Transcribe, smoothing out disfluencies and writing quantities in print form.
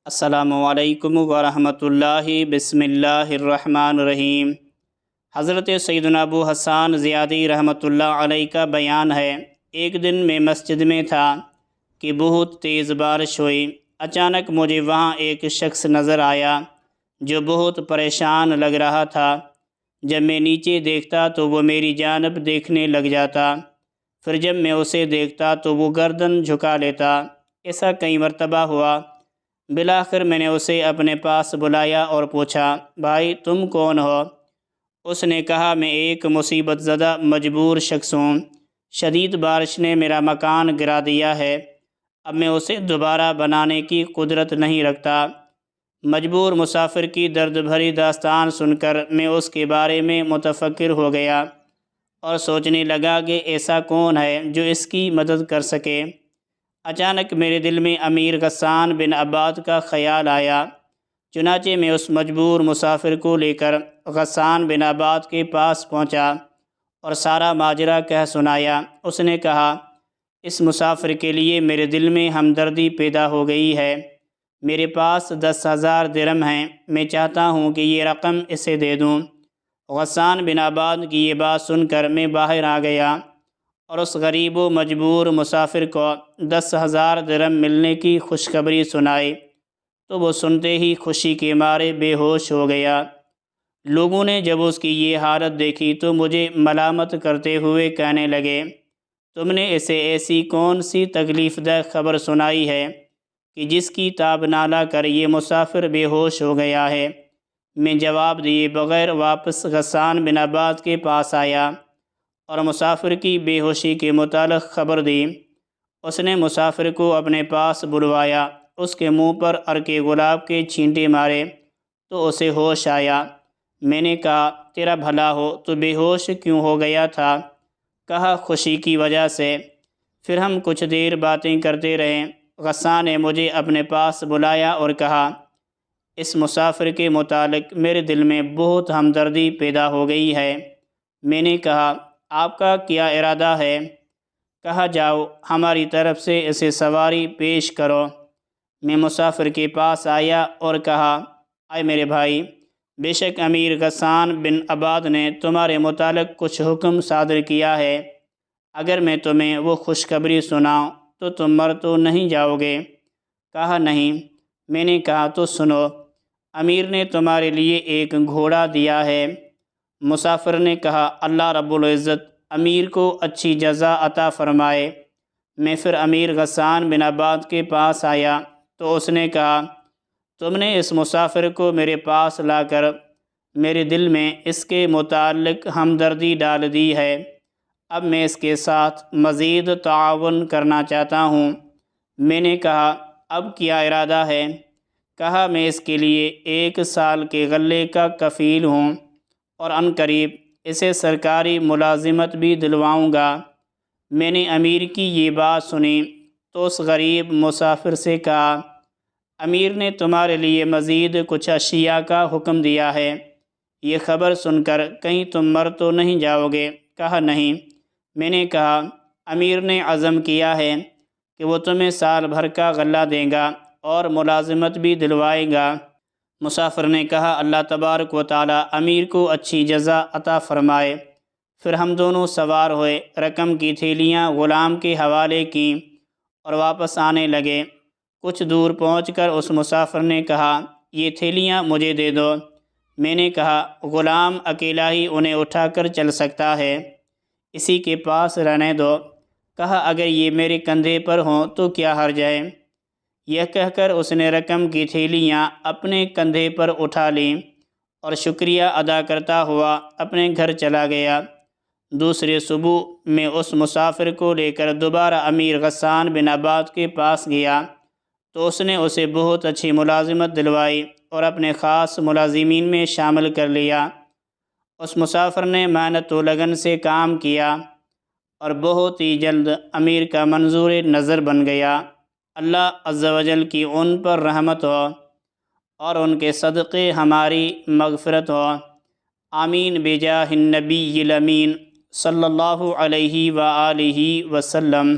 السلام علیکم ورحمۃ اللہ۔ بسم اللہ الرحمن الرحیم۔ حضرت سیدنا ابو حسان زیادی رحمۃ اللہ علیہ کا بیان ہے، ایک دن میں مسجد میں تھا کہ بہت تیز بارش ہوئی۔ اچانک مجھے وہاں ایک شخص نظر آیا جو بہت پریشان لگ رہا تھا۔ جب میں نیچے دیکھتا تو وہ میری جانب دیکھنے لگ جاتا، پھر جب میں اسے دیکھتا تو وہ گردن جھکا لیتا۔ ایسا کئی مرتبہ ہوا۔ بالآخر میں نے اسے اپنے پاس بلایا اور پوچھا، بھائی تم کون ہو؟ اس نے کہا، میں ایک مصیبت زدہ مجبور شخص ہوں، شدید بارش نے میرا مکان گرا دیا ہے، اب میں اسے دوبارہ بنانے کی قدرت نہیں رکھتا۔ مجبور مسافر کی درد بھری داستان سن کر میں اس کے بارے میں متفکر ہو گیا اور سوچنے لگا کہ ایسا کون ہے جو اس کی مدد کر سکے۔ اچانک میرے دل میں امیر غسان بن عباد کا خیال آیا، چنانچہ میں اس مجبور مسافر کو لے کر غسان بن عباد کے پاس پہنچا اور سارا ماجرا کہہ سنایا۔ اس نے کہا، اس مسافر کے لیے میرے دل میں ہمدردی پیدا ہو گئی ہے، میرے پاس 10,000 درہم ہیں، میں چاہتا ہوں کہ یہ رقم اسے دے دوں۔ غسان بن عباد کی یہ بات سن کر میں باہر آ گیا اور اس غریب و مجبور مسافر کو 10,000 درہم ملنے کی خوشخبری سنائی تو وہ سنتے ہی خوشی کے مارے بے ہوش ہو گیا۔ لوگوں نے جب اس کی یہ حالت دیکھی تو مجھے ملامت کرتے ہوئے کہنے لگے، تم نے اسے ایسی کون سی تکلیف دہ خبر سنائی ہے کہ جس کی تاب نہ لا کر یہ مسافر بے ہوش ہو گیا ہے؟ میں جواب دیے بغیر واپس غسان بن عباد کے پاس آیا اور مسافر کی بے ہوشی کے متعلق خبر دی۔ اس نے مسافر کو اپنے پاس بلوایا، اس کے منہ پر عرق گلاب کے چھینٹے مارے تو اسے ہوش آیا۔ میں نے کہا، تیرا بھلا ہو، تو بے ہوش کیوں ہو گیا تھا؟ کہا، خوشی کی وجہ سے۔ پھر ہم کچھ دیر باتیں کرتے رہے۔ غسان نے مجھے اپنے پاس بلایا اور کہا، اس مسافر کے متعلق میرے دل میں بہت ہمدردی پیدا ہو گئی ہے۔ میں نے کہا، آپ کا کیا ارادہ ہے؟ کہا، جاؤ ہماری طرف سے اسے سواری پیش کرو۔ میں مسافر کے پاس آیا اور کہا، اے میرے بھائی، بے شک امیر غسان بن عباد نے تمہارے متعلق کچھ حکم صادر کیا ہے، اگر میں تمہیں وہ خوشخبری سناؤں تو تم مر تو نہیں جاؤ گے؟ کہا، نہیں۔ میں نے کہا، تو سنو، امیر نے تمہارے لیے ایک گھوڑا دیا ہے۔ مسافر نے کہا، اللہ رب العزت امیر کو اچھی جزا عطا فرمائے۔ میں پھر امیر غسان بن عباد کے پاس آیا تو اس نے کہا، تم نے اس مسافر کو میرے پاس لا کر میرے دل میں اس کے متعلق ہمدردی ڈال دی ہے، اب میں اس کے ساتھ مزید تعاون کرنا چاہتا ہوں۔ میں نے کہا، اب کیا ارادہ ہے؟ کہا، میں اس کے لیے 1 سال کے غلے کا کفیل ہوں اور عنقریب اسے سرکاری ملازمت بھی دلواؤں گا۔ میں نے امیر کی یہ بات سنی تو اس غریب مسافر سے کہا، امیر نے تمہارے لیے مزید کچھ اشیاء کا حکم دیا ہے، یہ خبر سن کر کہیں تم مر تو نہیں جاؤ گے؟ کہا، نہیں۔ میں نے کہا، امیر نے عزم کیا ہے کہ وہ تمہیں سال بھر کا غلہ دے گا اور ملازمت بھی دلوائے گا۔ مسافر نے کہا، اللہ تبارک و تعالی امیر کو اچھی جزا عطا فرمائے۔ پھر ہم دونوں سوار ہوئے، رقم کی تھیلیاں غلام کے حوالے کیں اور واپس آنے لگے۔ کچھ دور پہنچ کر اس مسافر نے کہا، یہ تھیلیاں مجھے دے دو۔ میں نے کہا، غلام اکیلا ہی انہیں اٹھا کر چل سکتا ہے، اسی کے پاس رہنے دو۔ کہا، اگر یہ میرے کندھے پر ہوں تو کیا حرج ہے؟ یہ کہہ کر اس نے رقم کی تھیلیاں اپنے کندھے پر اٹھا لیں اور شکریہ ادا کرتا ہوا اپنے گھر چلا گیا۔ دوسرے صبح میں اس مسافر کو لے کر دوبارہ امیر غسان بن عباد کے پاس گیا تو اس نے اسے بہت اچھی ملازمت دلوائی اور اپنے خاص ملازمین میں شامل کر لیا۔ اس مسافر نے محنت و لگن سے کام کیا اور بہت ہی جلد امیر کا منظور نظر بن گیا۔ اللہ عز و جل کی ان پر رحمت ہو اور ان کے صدقے ہماری مغفرت ہو، آمین بجاہ النبی الامین صلی اللہ علیہ وآلہ وسلم۔